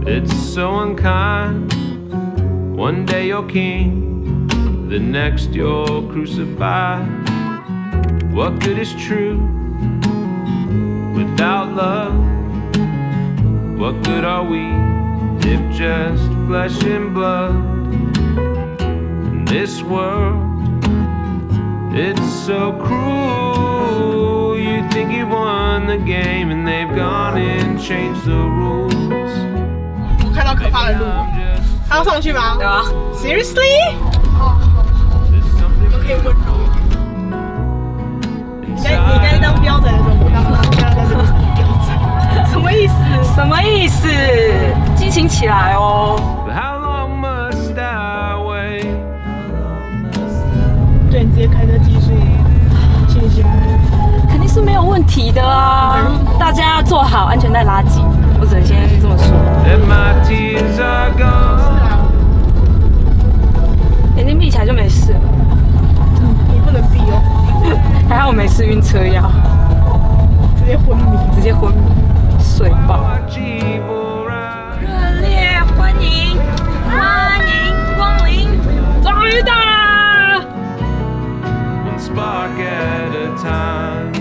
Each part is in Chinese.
It's so unkind. One day you're king, the next you're crucified. What good is truth without love? What good are we if just flesh and blood? In this world, it's so cruel. You think you won the game and they've gone and changed the rules. 我看到可怕的路，还要上去吗？对啊 Seriously？ 我们可以温柔一点。你该当标仔的时候，我当现在在这里是标仔，什么意思？什么意思？激情起来哦！ But how long must I wait? 对你直接开车技术信心。肯定是没有问题的啊！大家做好安全带拉紧，我只能先这么说。 That my tears are 是 gone. 啊，眼睛闭起来就没事了，你不能避哦，还好我没吃晕车药，直接昏迷。直接昏迷睡爆。 Watch evil rise. 热烈欢迎，欢迎光临，终于到啦！ One spark at a time.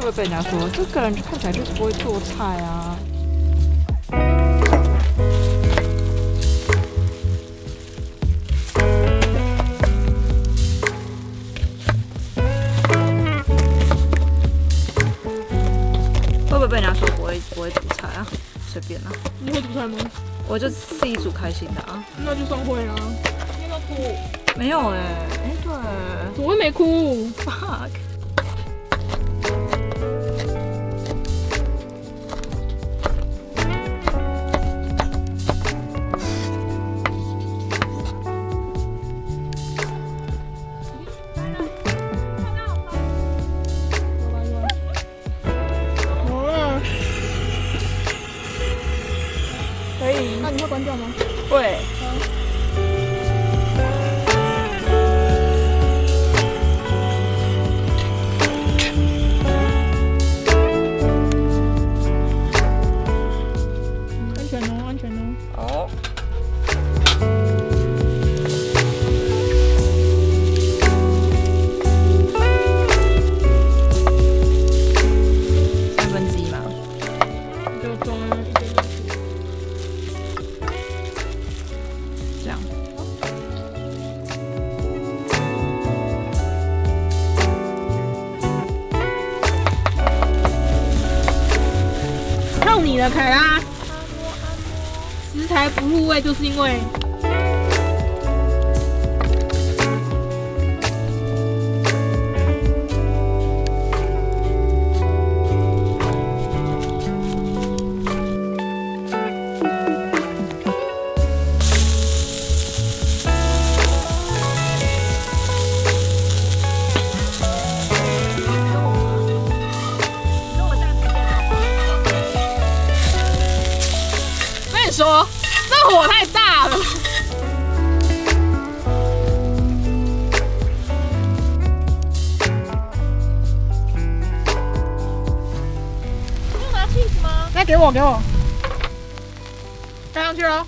会被人家说这个人看起来就是不会做菜啊。会不会被人家说不会煮菜啊？随便啊。你会煮菜吗？我就自己煮开心的啊。那就算会啊。你有没有哭？没有哎、对，怎么会没哭？ fuck。那你会关掉吗？会。安全哦，安全哦。哦。3/4嘛。就装一个。这样。靠你了，凯拉。食材不入味，就是因为说这火太大了。不用拿 cheese 吗？那给我，盖上去喽。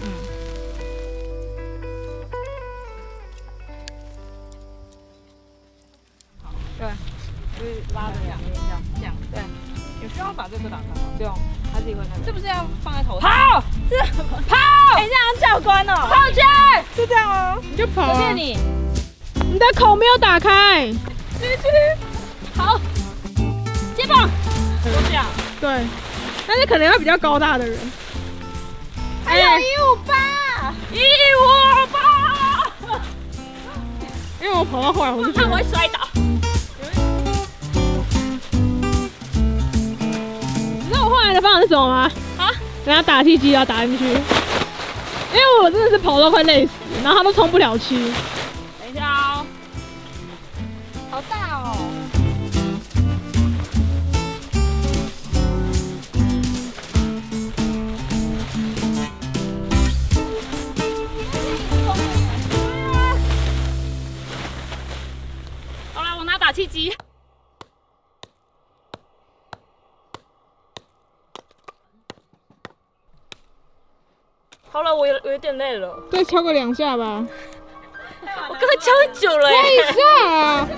对，就是拉的两边这样，对。有需要把这个打开吗？不用，它自己会那个。是不是要放在头上？跑！是跑！哎，这样教官哦。跑去！就这样哦。你就跑啊！随便你。你的口没有打开。继续。好。接棒。就这样。对，但是可能要比较高大的人。还有158，158。因为我跑到后来，我就觉得我会摔倒。你知道我后来的方法是什么吗？啊？等下打气机要打进去，因为我真的是跑到快累死，然后他都充不了气。等一下哦，好大哦。好了，我拿打气机。好了，我有点累了。再敲个2下吧。我刚才敲很久了耶。等一下。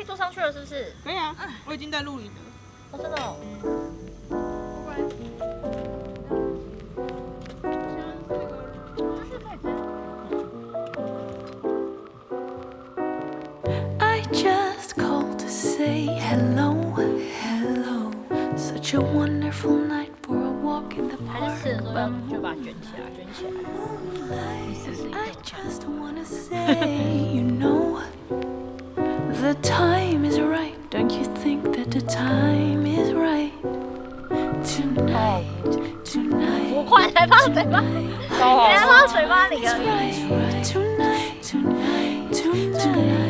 以坐上去了，是不是？可以啊，我已经在录影了。哦，真的哦。I just called to say hello, hello. Such a wonderful night for a walk in the 还是 park. 吃的时候就把它卷起来，卷起来。 I just wanna say, you know, the time is right. Don't you think that the time is right? Tonight, tonight. 我快才放嘴巴，原来放嘴巴里了。 Tonight, tonight, tonight.